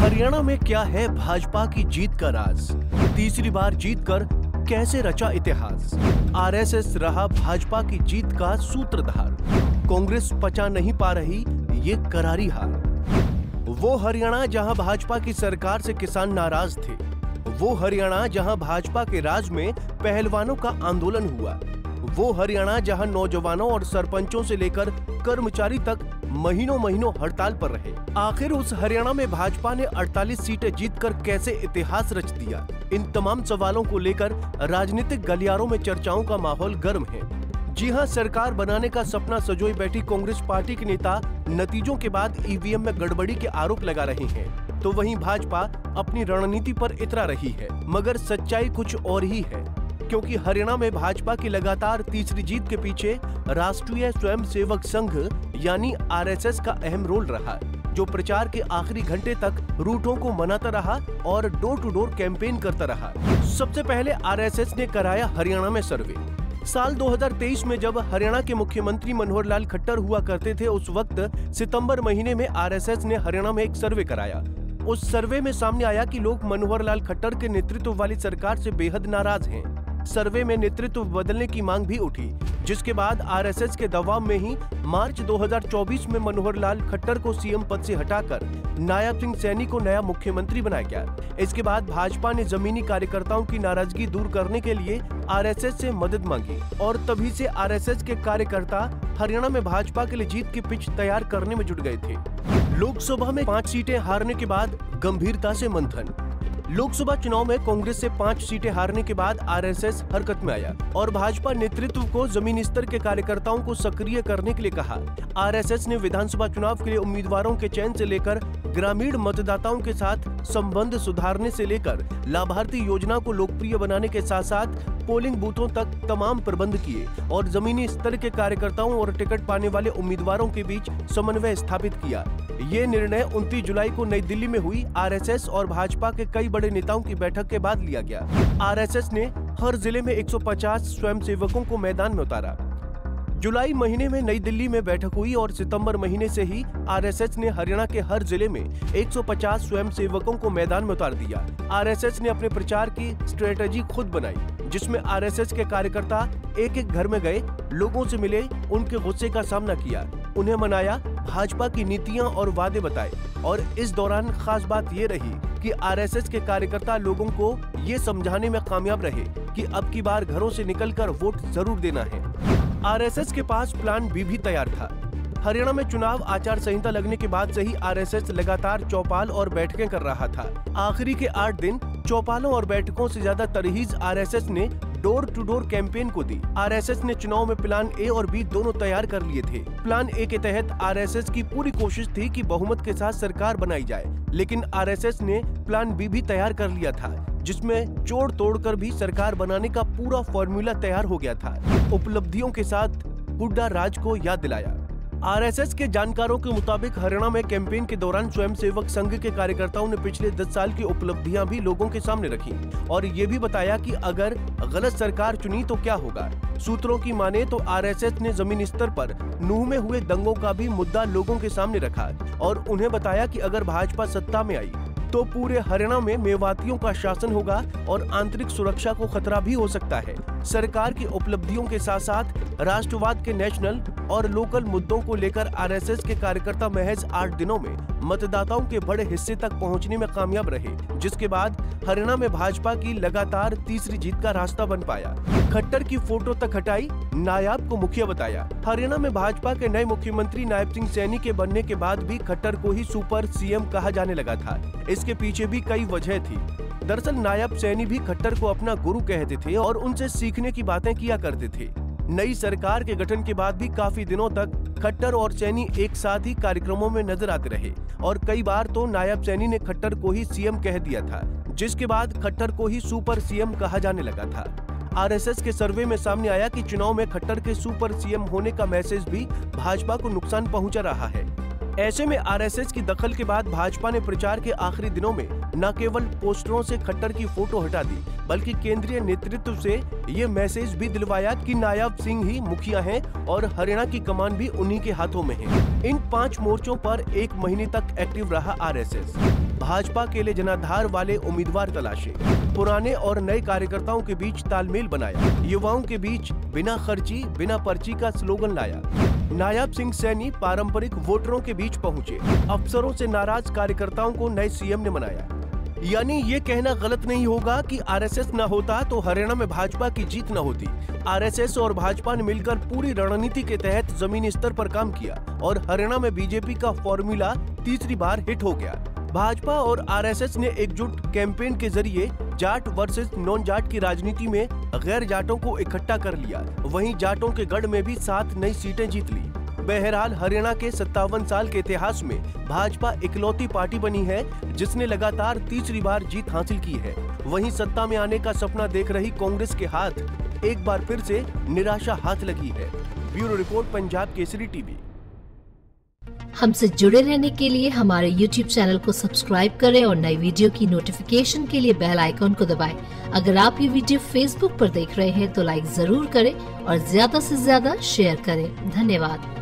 हरियाणा में क्या है भाजपा की जीत का राज? तीसरी बार जीतकर कैसे रचा इतिहास? आरएसएस रहा भाजपा की जीत का सूत्रधार। कांग्रेस पचा नहीं पा रही ये करारी हार। वो हरियाणा जहां भाजपा की सरकार से किसान नाराज थे, वो हरियाणा जहां भाजपा के राज में पहलवानों का आंदोलन हुआ, वो हरियाणा जहां नौजवानों और सरपंचों से लेकर कर्मचारी तक महीनों महीनों हड़ताल पर रहे। आखिर उस हरियाणा में भाजपा ने 48 सीटें जीतकर कैसे इतिहास रच दिया? इन तमाम सवालों को लेकर राजनीतिक गलियारों में चर्चाओं का माहौल गर्म है। जी हां, सरकार बनाने का सपना सजोई बैठी कांग्रेस पार्टी के नेता नतीजों के बाद ईवीएम में गड़बड़ी के आरोप लगा रहे हैं, तो वहीं भाजपा अपनी रणनीति पर इतरा रही है। मगर सच्चाई कुछ और ही है, क्योंकि हरियाणा में भाजपा की लगातार तीसरी जीत के पीछे राष्ट्रीय स्वयंसेवक संघ यानी आरएसएस का अहम रोल रहा, जो प्रचार के आखिरी घंटे तक रूटों को मनाता रहा और डोर टू डोर कैंपेन करता रहा। सबसे पहले आरएसएस ने कराया हरियाणा में सर्वे। साल 2023 में जब हरियाणा के मुख्यमंत्री मनोहर लाल खट्टर हुआ करते थे, उस वक्त सितंबर महीने में आरएसएस ने हरियाणा में एक सर्वे कराया। उस सर्वे में सामने आया कि लोग मनोहर लाल खट्टर के नेतृत्व वाली सरकार से बेहद नाराज हैं। सर्वे में नेतृत्व बदलने की मांग भी उठी, जिसके बाद आरएसएस के दबाव में ही मार्च 2024 में मनोहर लाल खट्टर को सीएम पद से हटाकर नायब सिंह सैनी को नया मुख्यमंत्री बनाया गया। इसके बाद भाजपा ने जमीनी कार्यकर्ताओं की नाराजगी दूर करने के लिए आरएसएस से मदद मांगी और तभी से आरएसएस के कार्यकर्ता हरियाणा में भाजपा के लिए जीत की पिच तैयार करने में जुट गए थे। लोकसभा में 5 सीटें हारने के बाद गंभीरता से मंथन। लोकसभा चुनाव में कांग्रेस से 5 सीटें हारने के बाद आरएसएस हरकत में आया और भाजपा नेतृत्व को जमीनी स्तर के कार्यकर्ताओं को सक्रिय करने के लिए कहा। आरएसएस ने विधानसभा चुनाव के लिए उम्मीदवारों के चयन से लेकर ग्रामीण मतदाताओं के साथ संबंध सुधारने से लेकर लाभार्थी योजना को लोकप्रिय बनाने के साथ साथ पोलिंग बूथों तक तमाम प्रबंध किए और जमीनी स्तर के कार्यकर्ताओं और टिकट पाने वाले उम्मीदवारों के बीच समन्वय स्थापित किया। ये निर्णय 29 जुलाई को नई दिल्ली में हुई आरएसएस और भाजपा के कई बड़े नेताओं की बैठक के बाद लिया गया। आरएसएस ने हर जिले में 150 स्वयंसेवकों को मैदान में उतारा। जुलाई महीने में नई दिल्ली में बैठक हुई और सितंबर महीने से ही आरएसएस ने हरियाणा के हर जिले में 150 स्वयंसेवकों को मैदान में उतार दिया। आरएसएस ने अपने प्रचार की स्ट्रेटेजी खुद बनाई, जिसमें आरएसएस के कार्यकर्ता एक एक घर में गए, लोगों से मिले, उनके गुस्से का सामना किया, उन्हें मनाया, भाजपा की नीतियां और वादे बताए। और इस दौरान खास बात ये रही कि आरएसएस के कार्यकर्ता लोगों को ये समझाने में कामयाब रहे कि अब की बार घरों से निकलकर वोट जरूर देना है। आरएसएस के पास प्लान बी भी तैयार था। हरियाणा में चुनाव आचार संहिता लगने के बाद से ही आरएसएस लगातार चौपाल और बैठकें कर रहा था। आखिरी के 8 दिन चौपालों और बैठकों से ज्यादा तरहीज आरएसएस ने डोर टू डोर कैंपेन को दी। आरएसएस ने चुनाव में प्लान ए और बी दोनों तैयार कर लिए थे। प्लान ए के तहत आरएसएस की पूरी कोशिश थी कि बहुमत के साथ सरकार बनाई जाए, लेकिन आरएसएस ने प्लान बी भी तैयार कर लिया था, जिसमें जोड़ तोड़कर भी सरकार बनाने का पूरा फॉर्मूला तैयार हो गया था। उपलब्धियों के साथ हुड्डा राज को याद दिलाया। आरएसएस के जानकारों के मुताबिक हरियाणा में कैंपेन के दौरान स्वयंसेवक संघ के कार्यकर्ताओं ने पिछले 10 साल की उपलब्धियां भी लोगों के सामने रखी और ये भी बताया कि अगर गलत सरकार चुनी तो क्या होगा। सूत्रों की माने तो आरएसएस ने जमीनी स्तर पर नूह में हुए दंगों का भी मुद्दा लोगों के सामने रखा और उन्हें बताया कि अगर भाजपा सत्ता में आई तो पूरे हरियाणा में मेवातियों का शासन होगा और आंतरिक सुरक्षा को खतरा भी हो सकता है। सरकार की उपलब्धियों के साथ साथ राष्ट्रवाद के नेशनल और लोकल मुद्दों को लेकर आरएसएस के कार्यकर्ता महज 8 दिनों में मतदाताओं के बड़े हिस्से तक पहुंचने में कामयाब रहे, जिसके बाद हरियाणा में भाजपा की लगातार तीसरी जीत का रास्ता बन पाया। खट्टर की फोटो तक हटाई, नायाब को मुखिया बताया। हरियाणा में भाजपा के नए मुख्यमंत्री नायब सिंह सैनी के बनने के बाद भी खट्टर को ही सुपर सीएम कहा जाने लगा था। इसके पीछे भी कई वजह थी। दरअसल नायब सैनी भी खट्टर को अपना गुरु कहते थे और उनसे सीखने की बातें किया करते थे। नई सरकार के गठन के बाद भी काफी दिनों तक खट्टर और सैनी एक साथ ही कार्यक्रमों में नजर आते रहे और कई बार तो नायब सैनी ने खट्टर को ही सीएम कह दिया था, जिसके बाद खट्टर को ही सुपर सीएम कहा जाने लगा था। आरएसएस के सर्वे में सामने आया कि चुनाव में खट्टर के सुपर सीएम होने का मैसेज भी भाजपा को नुकसान पहुंचा रहा है। ऐसे में आरएसएस की दखल के बाद भाजपा ने प्रचार के आखिरी दिनों में न केवल पोस्टरों से खट्टर की फोटो हटा दी, बल्कि केंद्रीय नेतृत्व से ये मैसेज भी दिलवाया कि नायब सिंह ही मुखिया हैं और हरियाणा की कमान भी उन्हीं के हाथों में है। इन 5 मोर्चों पर 1 महीने तक एक्टिव रहा आरएसएस। भाजपा के लिए जनाधार वाले उम्मीदवार तलाशे, पुराने और नए कार्यकर्ताओं के बीच तालमेल बनाया, युवाओं के बीच बिना खर्ची बिना पर्ची का स्लोगन लाया। नायब सिंह सैनी पारंपरिक वोटरों के बीच पहुंचे, अफसरों से नाराज कार्यकर्ताओं को नए सीएम ने मनाया। यानी ये कहना गलत नहीं होगा कि आरएसएस न होता तो हरियाणा में भाजपा की जीत न होती। आरएसएस और भाजपा ने मिलकर पूरी रणनीति के तहत जमीनी स्तर पर काम किया और हरियाणा में बीजेपी का फॉर्मूला तीसरी बार हिट हो गया। भाजपा और आरएसएस ने एकजुट कैंपेन के जरिए जाट वर्सेस नॉन जाट की राजनीति में गैर जाटों को इकट्ठा कर लिया। वहीं जाटों के गढ़ में भी 7 नई सीटें जीत ली। बहरहाल हरियाणा के 57 साल के इतिहास में भाजपा इकलौती पार्टी बनी है जिसने लगातार तीसरी बार जीत हासिल की है। वहीं सत्ता में आने का सपना देख रही कांग्रेस के हाथ एक बार फिर से निराशा हाथ लगी है। Bureau report, Punjab Kesari TV. हमसे जुड़े रहने के लिए हमारे YouTube चैनल को सब्सक्राइब करें और नई वीडियो की नोटिफिकेशन के लिए बेल आइकॉन को दबाएं। अगर आप ये वीडियो Facebook पर देख रहे हैं तो लाइक जरूर करें और ज्यादा से ज्यादा शेयर करें। धन्यवाद।